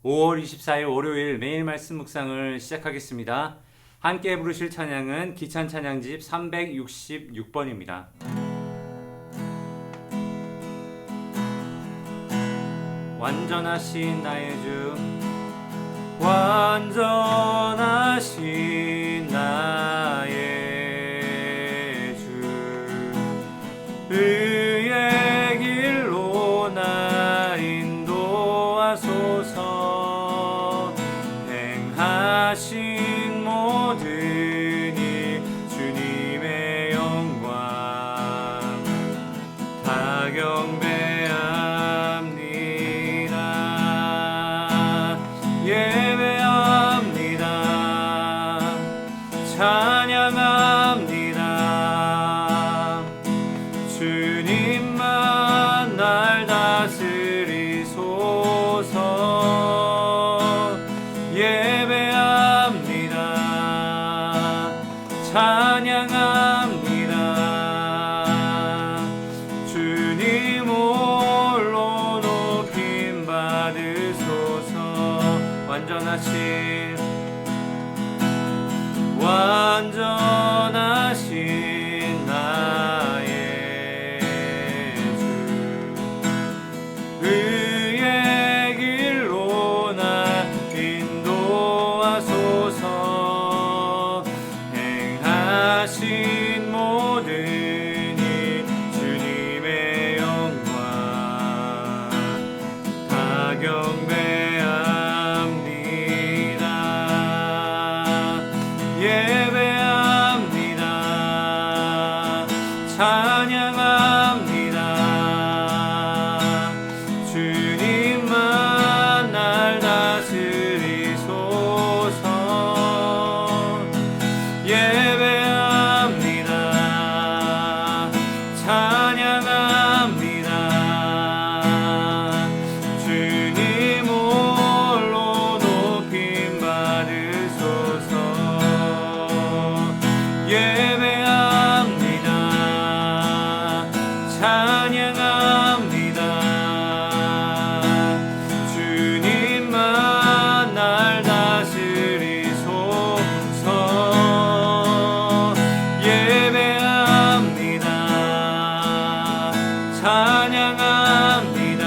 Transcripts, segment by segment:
5월 24일 월요일 매일 말씀 묵상을 시작하겠습니다. 함께 부르실 찬양은 기찬 찬양집 366번입니다. 완전하신 나의 주, 완전하신 나의 주, 의의 길로 나 인도하소서. 행하신 모든 일 주님의 영광 다 경배합니다. 예배합니다. 찬양합니다. 주님만 날 다스리소서. 예배합니다. 찬양합니다. 주님 홀로 높임 받으소서. 완전하신 나의 주, 의의 길로 나 인도하소서. 행하신 모든 일 주님의 영광 다 경배합니다. 예배합니다. 찬양합니다. 주님만 날 다스리소서. 예배합니다. 찬양합니다. 주님 홀로 높임 받으소서. 예배합니다. 찬양합니다. 주님만 날 다스리소서. 예배합니다. 찬양합니다.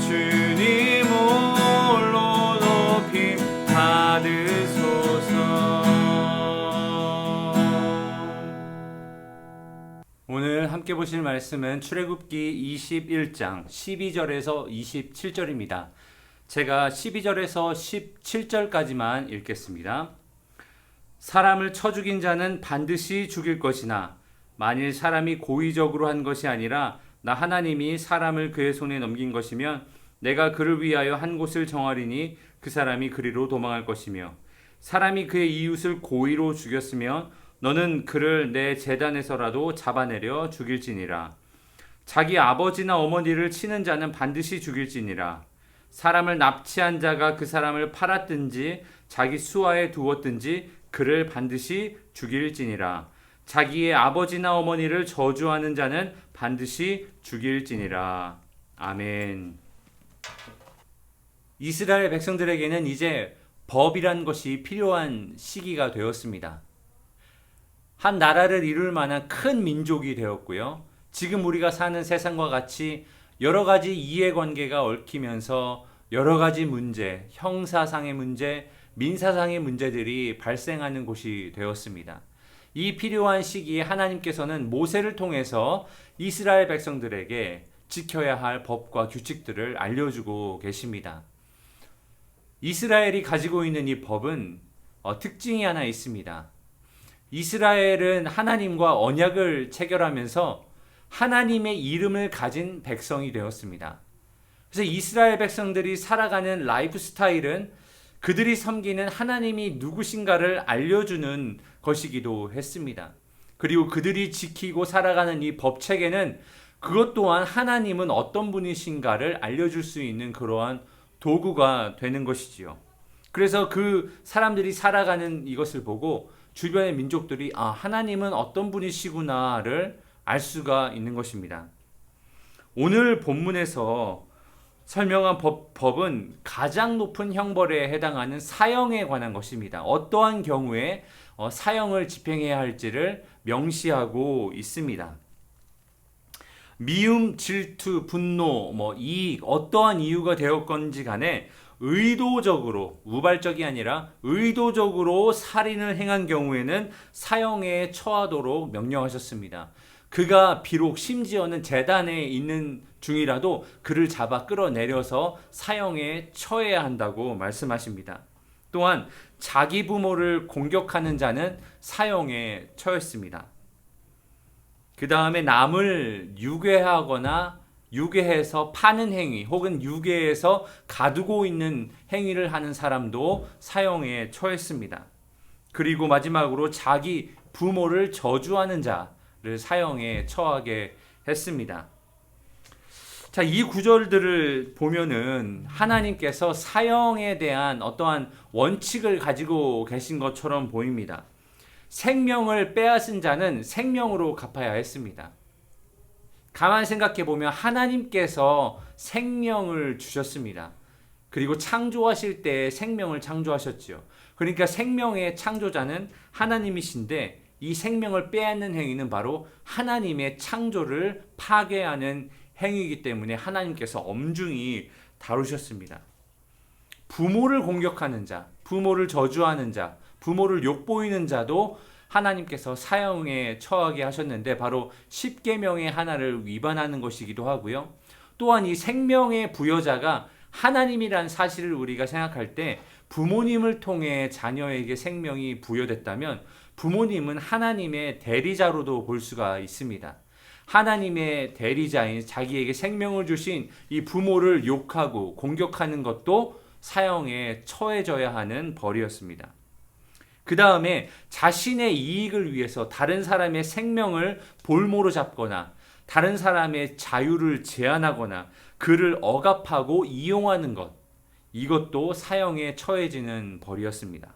주님 홀로 높임 받으소서. 오늘 함께 보실 말씀은 출애굽기 21장 12절에서 27절입니다. 제가 12절에서 17절까지만 읽겠습니다. 사람을 쳐 죽인 자는 반드시 죽일 것이나 만일 사람이 고의적으로 한 것이 아니라 나 하나님이 사람을 그의 손에 넘긴 것이면 내가 그를 위하여 한 곳을 정하리니 그 사람이 그리로 도망할 것이며 사람이 그의 이웃을 고의로 죽였으면 너는 그를 내 제단에서라도 잡아내려 죽일지니라. 자기 아버지나 어머니를 치는 자는 반드시 죽일지니라. 사람을 납치한 자가 그 사람을 팔았든지 자기 수하에 두었든지 그를 반드시 죽일지니라. 자기의 아버지나 어머니를 저주하는 자는 반드시 죽일지니라. 아멘. 이스라엘 백성들에게는 이제 법이란 것이 필요한 시기가 되었습니다. 한 나라를 이룰 만한 큰 민족이 되었고요. 지금 우리가 사는 세상과 같이 여러 가지 이해관계가 얽히면서 여러 가지 문제, 형사상의 문제, 민사상의 문제들이 발생하는 곳이 되었습니다. 이 필요한 시기에 하나님께서는 모세를 통해서 이스라엘 백성들에게 지켜야 할 법과 규칙들을 알려주고 계십니다. 이스라엘이 가지고 있는 이 법은 특징이 하나 있습니다. 이스라엘은 하나님과 언약을 체결하면서 하나님의 이름을 가진 백성이 되었습니다. 그래서 이스라엘 백성들이 살아가는 라이프 스타일은 그들이 섬기는 하나님이 누구신가를 알려주는 것이기도 했습니다. 그리고 그들이 지키고 살아가는 이 법체계는 그것 또한 하나님은 어떤 분이신가를 알려줄 수 있는 그러한 도구가 되는 것이지요. 그래서 그 사람들이 살아가는 이것을 보고 주변의 민족들이 하나님은 어떤 분이시구나를 알 수가 있는 것입니다. 오늘 본문에서 설명한 법은 가장 높은 형벌에 해당하는 사형에 관한 것입니다. 어떠한 경우에 사형을 집행해야 할지를 명시하고 있습니다. 미움, 질투, 분노, 이익, 어떠한 이유가 되었건지 간에 의도적으로, 우발적이 아니라 의도적으로 살인을 행한 경우에는 사형에 처하도록 명령하셨습니다. 그가 비록 심지어는 재단에 있는 중이라도 그를 잡아 끌어내려서 사형에 처해야 한다고 말씀하십니다. 또한 자기 부모를 공격하는 자는 사형에 처했습니다. 그 다음에 남을 유괴하거나 유괴해서 파는 행위 혹은 유괴해서 가두고 있는 행위를 하는 사람도 사형에 처했습니다. 그리고 마지막으로 자기 부모를 저주하는 자를 사형에 처하게 했습니다. 자, 이 구절들을 보면은 하나님께서 사형에 대한 어떠한 원칙을 가지고 계신 것처럼 보입니다. 생명을 빼앗은 자는 생명으로 갚아야 했습니다. 가만 생각해 보면 하나님께서 생명을 주셨습니다. 그리고 창조하실 때 생명을 창조하셨죠. 그러니까 생명의 창조자는 하나님이신데 이 생명을 빼앗는 행위는 바로 하나님의 창조를 파괴하는 행위이기 때문에 하나님께서 엄중히 다루셨습니다. 부모를 공격하는 자, 부모를 저주하는 자, 부모를 욕보이는 자도 하나님께서 사형에 처하게 하셨는데 바로 십계명의 하나를 위반하는 것이기도 하고요. 또한 이 생명의 부여자가 하나님이란 사실을 우리가 생각할 때 부모님을 통해 자녀에게 생명이 부여됐다면 부모님은 하나님의 대리자로도 볼 수가 있습니다. 하나님의 대리자인 자기에게 생명을 주신 이 부모를 욕하고 공격하는 것도 사형에 처해져야 하는 벌이었습니다. 그 다음에 자신의 이익을 위해서 다른 사람의 생명을 볼모로 잡거나 다른 사람의 자유를 제한하거나 그를 억압하고 이용하는 것, 이것도 사형에 처해지는 벌이었습니다.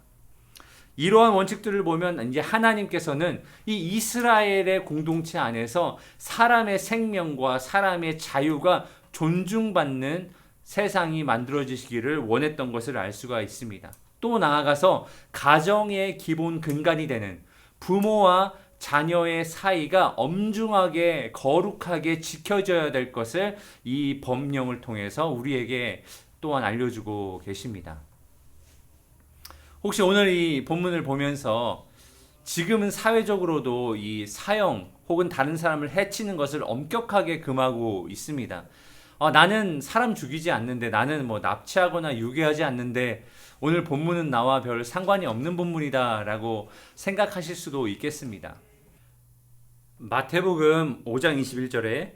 이러한 원칙들을 보면 이제 하나님께서는 이 이스라엘의 공동체 안에서 사람의 생명과 사람의 자유가 존중받는 세상이 만들어지시기를 원했던 것을 알 수가 있습니다. 또 나아가서 가정의 기본 근간이 되는 부모와 자녀의 사이가 엄중하게 거룩하게 지켜져야 될 것을 이 법령을 통해서 우리에게 또한 알려주고 계십니다. 혹시 오늘 이 본문을 보면서 지금은 사회적으로도 이 사형 혹은 다른 사람을 해치는 것을 엄격하게 금하고 있습니다. 나는 사람 죽이지 않는데, 나는 납치하거나 유괴하지 않는데 오늘 본문은 나와 별 상관이 없는 본문이다 라고 생각하실 수도 있겠습니다. 마태복음 5장 21절에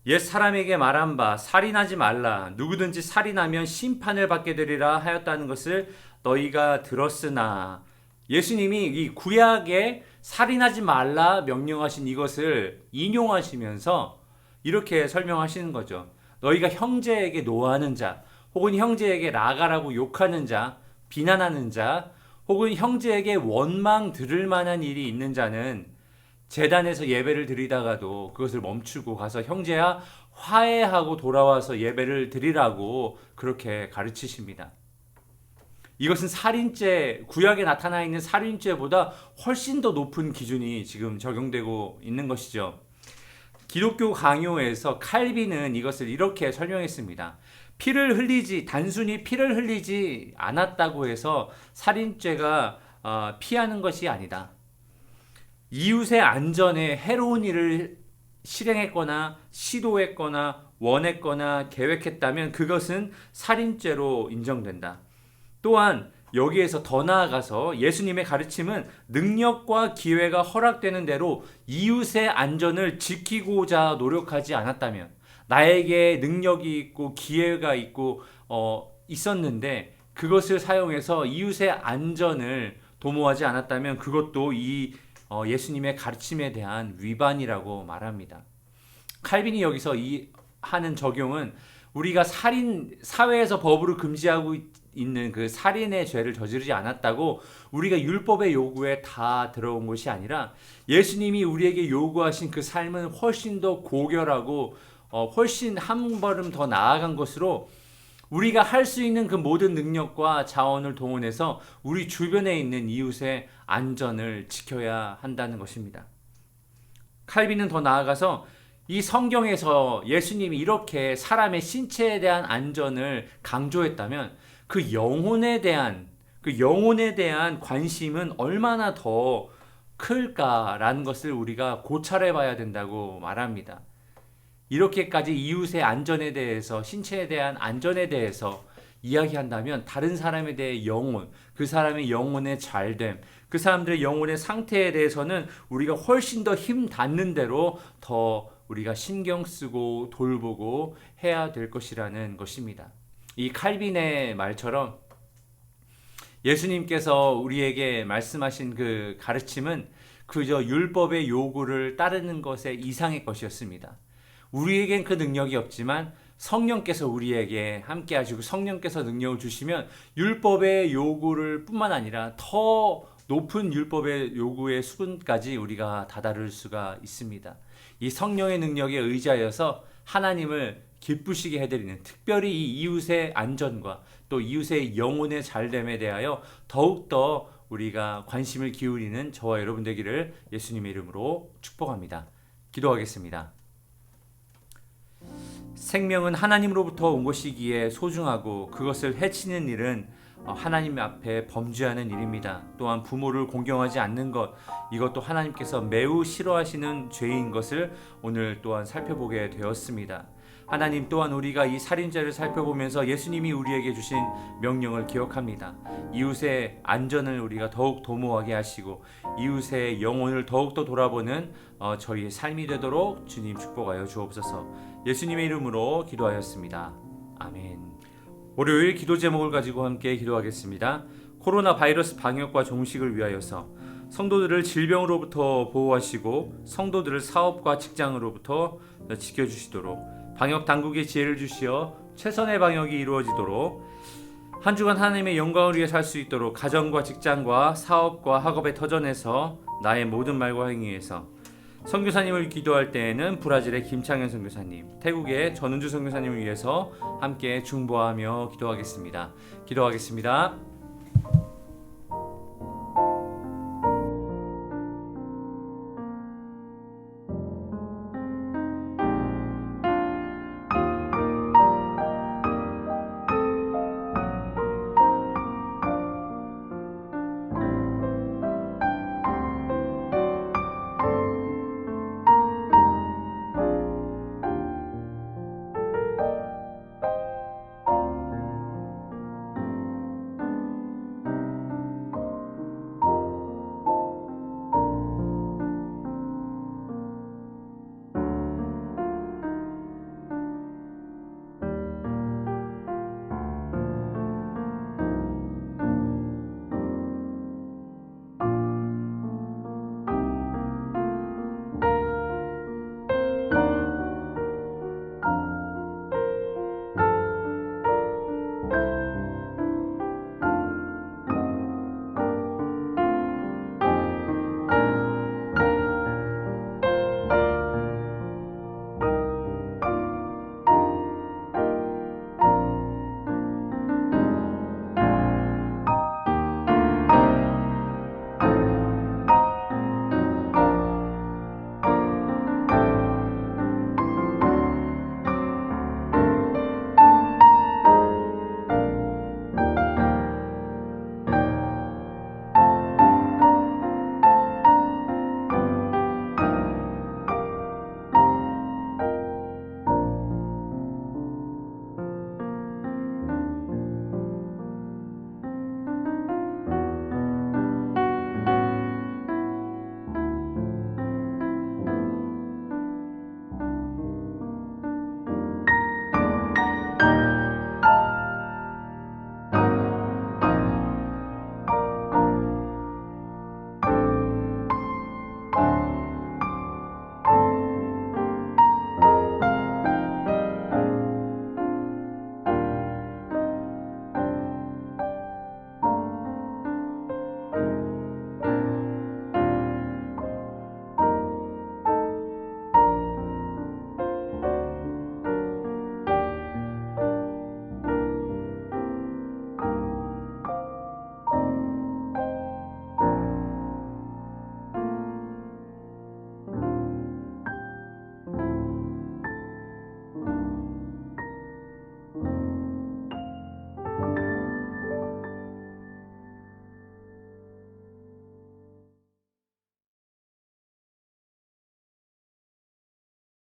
옛 사람에게 말한 바 살인하지 말라, 누구든지 살인하면 심판을 받게 되리라 하였다는 것을 너희가 들었으나, 예수님이 이 구약에 살인하지 말라 명령하신 이것을 인용하시면서 이렇게 설명하시는 거죠. 너희가 형제에게 노하는 자, 혹은 형제에게 나가라고 욕하는 자, 비난하는 자, 혹은 형제에게 원망 들을 만한 일이 있는 자는 제단에서 예배를 드리다가도 그것을 멈추고 가서 형제야 화해하고 돌아와서 예배를 드리라고 그렇게 가르치십니다. 이것은 살인죄, 구약에 나타나 있는 살인죄보다 훨씬 더 높은 기준이 지금 적용되고 있는 것이죠. 기독교 강요에서 칼빈은 이것을 이렇게 설명했습니다. 단순히 피를 흘리지 않았다고 해서 살인죄가 피하는 것이 아니다. 이웃의 안전에 해로운 일을 실행했거나 시도했거나 원했거나 계획했다면 그것은 살인죄로 인정된다. 또한 여기에서 더 나아가서 예수님의 가르침은 능력과 기회가 허락되는 대로 이웃의 안전을 지키고자 노력하지 않았다면, 나에게 능력이 있고 기회가 있고 있었는데 그것을 사용해서 이웃의 안전을 도모하지 않았다면 그것도 이 예수님의 가르침에 대한 위반이라고 말합니다. 칼빈이 여기서 하는 적용은 우리가 사회에서 법으로 금지하고 있는 그 살인의 죄를 저지르지 않았다고 우리가 율법의 요구에 다 들어온 것이 아니라 예수님이 우리에게 요구하신 그 삶은 훨씬 더 고결하고 훨씬 한 걸음 더 나아간 것으로 우리가 할 수 있는 그 모든 능력과 자원을 동원해서 우리 주변에 있는 이웃의 안전을 지켜야 한다는 것입니다. 칼빈은 더 나아가서 이 성경에서 예수님이 이렇게 사람의 신체에 대한 안전을 강조했다면 그 영혼에 대한 관심은 얼마나 더 클까라는 것을 우리가 고찰해 봐야 된다고 말합니다. 이렇게까지 이웃의 안전에 대해서, 신체에 대한 안전에 대해서 이야기한다면 다른 사람에 대해 영혼, 그 사람의 영혼의 잘됨, 그 사람들의 영혼의 상태에 대해서는 우리가 훨씬 더 힘 닿는 대로 더 우리가 신경 쓰고 돌보고 해야 될 것이라는 것입니다. 이 칼빈의 말처럼 예수님께서 우리에게 말씀하신 그 가르침은 그저 율법의 요구를 따르는 것의 이상의 것이었습니다. 우리에겐 그 능력이 없지만 성령께서 우리에게 함께 하시고 성령께서 능력을 주시면 율법의 요구를 뿐만 아니라 더 높은 율법의 요구의 수준까지 우리가 다다를 수가 있습니다. 이 성령의 능력에 의지하여서 하나님을 기쁘시게 해드리는, 특별히 이 이웃의 안전과 또 이웃의 영혼의 잘됨에 대하여 더욱더 우리가 관심을 기울이는 저와 여러분 되기를 예수님의 이름으로 축복합니다. 기도하겠습니다. 생명은 하나님으로부터 온 것이기에 소중하고 그것을 해치는 일은 하나님 앞에 범죄하는 일입니다. 또한 부모를 공경하지 않는 것, 이것도 하나님께서 매우 싫어하시는 죄인 것을 오늘 또한 살펴보게 되었습니다. 하나님 또한 우리가 이 살인죄를 살펴보면서 예수님이 우리에게 주신 명령을 기억합니다. 이웃의 안전을 우리가 더욱 도모하게 하시고 이웃의 영혼을 더욱더 돌아보는 저희의 삶이 되도록 주님 축복하여 주옵소서. 예수님의 이름으로 기도하였습니다. 아멘. 월요일 기도 제목을 가지고 함께 기도하겠습니다. 코로나 바이러스 방역과 종식을 위하여서 성도들을 질병으로부터 보호하시고 성도들을 사업과 직장으로부터 지켜주시도록 방역 당국의 지혜를 주시어 최선의 방역이 이루어지도록 한 주간 하나님의 영광을 위해 살 수 있도록 가정과 직장과 사업과 학업의 터전에서 나의 모든 말과 행위에서 선교사님을 기도할 때에는 브라질의 김창현 선교사님, 태국의 전은주 선교사님을 위해서 함께 중보하며 기도하겠습니다.